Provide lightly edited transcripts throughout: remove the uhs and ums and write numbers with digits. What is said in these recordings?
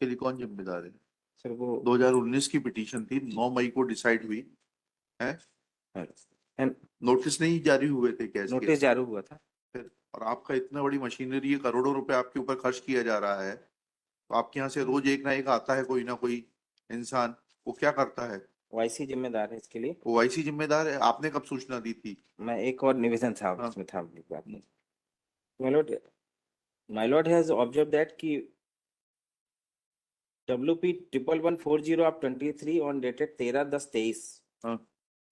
उसके लिए कौन जिम्मेदार है? सर वो 2019 की पिटीशन थी, 9 मई को डिसाइड हुई है। एंड नोटिस नहीं जारी हुए थे क्या इसके? नोटिस जारी हुआ था। फिर और आपका इतना बड़ी मशीनरी है, करोड़ों रुपए आपके ऊपर खर्च किया जा रहा है, तो आपके यहाँ से रोज एक ना एक आता है कोई ना कोई इंसान, वो क्या करता है? ओआईसी जिम्मेदार है इसके लिए। ओआईसी जिम्मेदार है? आपने कब सूचना दी थी? मैं एक और निवेदन था हाँ। इसमें था अपनी बात में। My lord has observe that कि WP 1140 ऑफ 23 ऑन डेटेड 13/10/23 हाँ।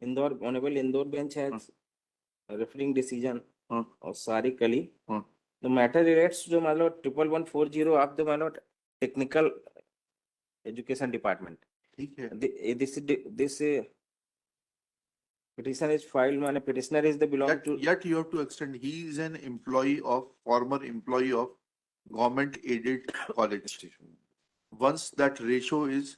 Indore honourable Indore bench has referring decision हाँ। और सारिक अली हाँ। The matter relates to my lord 1140 of the my lord technical education department. ठीक है। This petition is filed माने petitioner is the belong to Yet you have to extend, he is an employee of, former employee of government aided college. Once that ratio is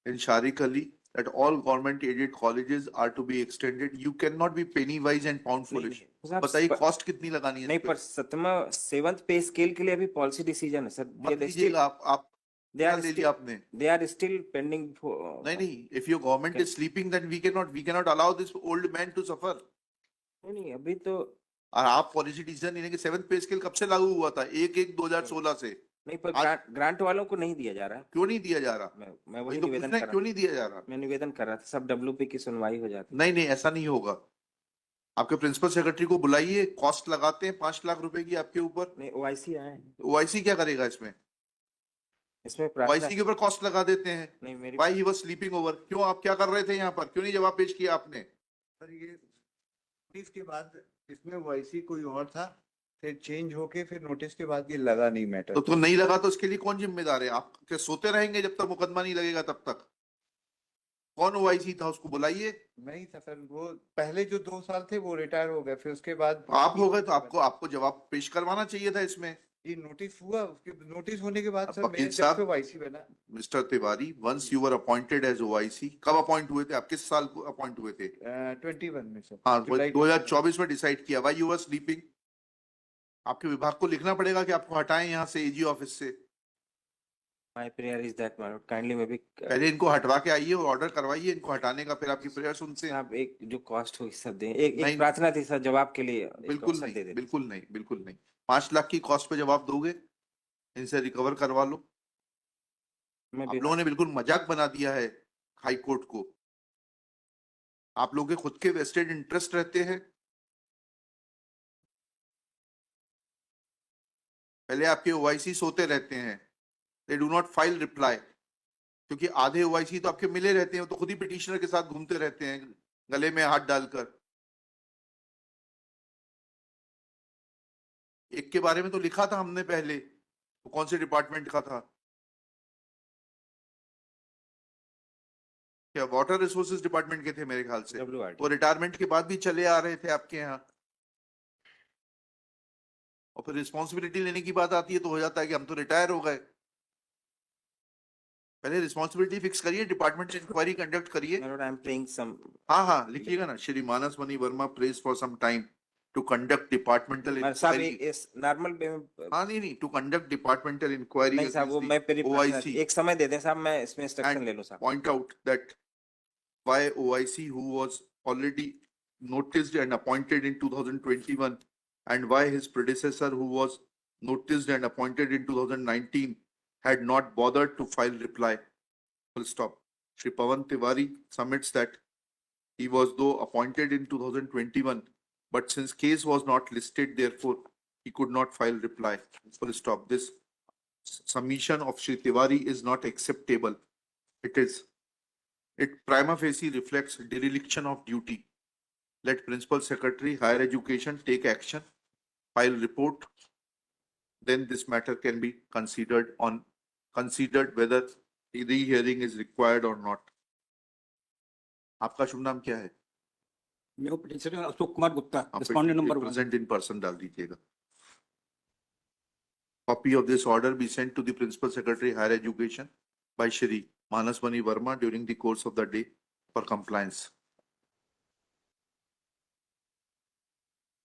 in Sharik Ali, that all government aided colleges are to be extended, you cannot be penny wise and pound foolish. बताइए cost कितनी लगानी है? नहीं पर सतमा 7th पे scale के लिए अभी पॉलिसी डिसीजन है सर। मत लीजिएगा आप they are ले still लिया आपने? they are still pending for नहीं, if your government is sleeping then we cannot allow this old man to suffer. नहीं अभी तो और आप पॉलिसी डिसीजन लेने के 7th पे स्केल कब से लागू हुआ था? 1/1/2016 से। नहीं पर ग्रांट वालों को नहीं दिया जा रहा है। क्यों नहीं दिया जा रहा? मैं वही तो निवेदन पूछना है, कर रहा क्यों नहीं दिया जा रहा? मैं निवेदन कर रहा था सब WP की सुनवाई हो जाती। नहीं, ऐसा नहीं होगा। आपके प्रिंसिपल सेक्रेटरी को बुलाइए, कॉस्ट लगाते हैं 5 लाख रुपए की आपके ऊपर। नहीं ओआईसी आए ओआईसी क्या करेगा इसमें? ओआईसी के ऊपर कॉस्ट लगा देते हैं। नहीं मेरी Why he was sleeping over? क्यों, आप क्या कर रहे थे यहाँ पर? क्यों नहीं जवाब पेश किया आपने? सर ये इसके बाद इसमें ओआईसी कोई और था, फिर चेंज होके फिर नोटिस के बाद ये लगा नहीं मैटर। तो नहीं लगा तो उसके लिए कौन जिम्मेदार है? आप क्या सोते रहेंगे जब तक मुकदमा नहीं लगेगा तब तक? कौन ओआईसी था, उसको बुलाइए। नहीं था सर, वो पहले जो 2 साल थे वो रिटायर हो गए, फिर उसके बाद आप हो गए तो आपको जवाब पेश करवाना चाहिए था इसमें। ये नोटिस हुआ, उसके नोटिस होने के बाद सर वकील मैं साहब, जब से ओआईसी बना। Mister Tiwari, once you were appointed as OIC, कब अपॉइंट हुए थे आप? किस साल को अपॉइंट हुए थे? 21 में सर। हाँ, 2024 में डिसाइड किया। Why you were sleeping? आपके विभाग को लिखना पड़ेगा कि आपको हटाएं यहाँ से, एजी ऑफिस से। My prayer is that my Lord kindly may be पहले इनको हटवा के आइए और ऑर्डर करवाइए इनको हटाने का, फिर आपकी प्रेयर सुनते हैं। आप एक जो कॉस्ट हुई सब दें। एक प्रार्थना थी सर जवाब के लिए। बिल्कुल नहीं। 5 लाख की कॉस्ट पे जवाब दोगे? इनसे रिकवर करवा लो। आप लोगों ने बिल्कुल मजाक बना दिया है हाई कोर्ट को। आप लोगों के खुद के वेस्टेड इंटरेस्ट रहते हैं। पहले आपके ओआईसी सोते रहते हैं, they do not file reply, क्योंकि आधे ओआईसी तो आपके मिले रहते हैं, तो खुद ही पिटिशनर के साथ घूमते रहते हैं गले में हाथ डालकर। एक के बारे में तो लिखा था हमने पहले, वो कौन से डिपार्टमेंट का था? क्या वाटर रिसोर्सेज डिपार्टमेंट के थे मेरे ख्याल से। वो रिटायरमेंट के बाद भी चले आ रहे थे आपके यहाँ। और फिर रिस्पॉन्सिबिलिटी लेने की बात आती है तो हो जाता है कि हम तो रिटायर हो गए। पहले रिस्पॉन्सिबिलिटी फिक्स करिए, डिपार्टमेंट इंक्वायरी कंडक्ट करिए। हाँ, लिखिएगा ना, Shri Manas Mani Verma prays for some time to conduct departmental inquiry. Normal हाँ, नहीं, टू कंडक्ट डिपार्टमेंटल इंक्वायरी। नहीं साहब, वो मैं ओआईसी एक समय दे दें साहब, मैं इसमें इंस्ट्रक्शन ले लूं साहब। Point out that why OIC who was already noticed and appointed in 2021 and why his predecessor who was noticed and appointed in 2019 had not bothered to file reply. Full stop. Shri Pawan Tiwari submits that he was though appointed in 2021, but since case was not listed, therefore he could not file reply. Full stop. This submission of Shri Tiwari is not acceptable. It prima facie reflects dereliction of duty. Let Principal Secretary Higher Education take action, file report, then this matter can be considered whether re-hearing is required or not. आपका शुभ नाम क्या है? मेरे petitioner Ashok Kumar Gupta, respondent number 1। Present in person डाल दीजिएगा। Copy of this order be sent to the Principal Secretary Higher Education by Shri Manas Mani Verma during the course of the day for compliance.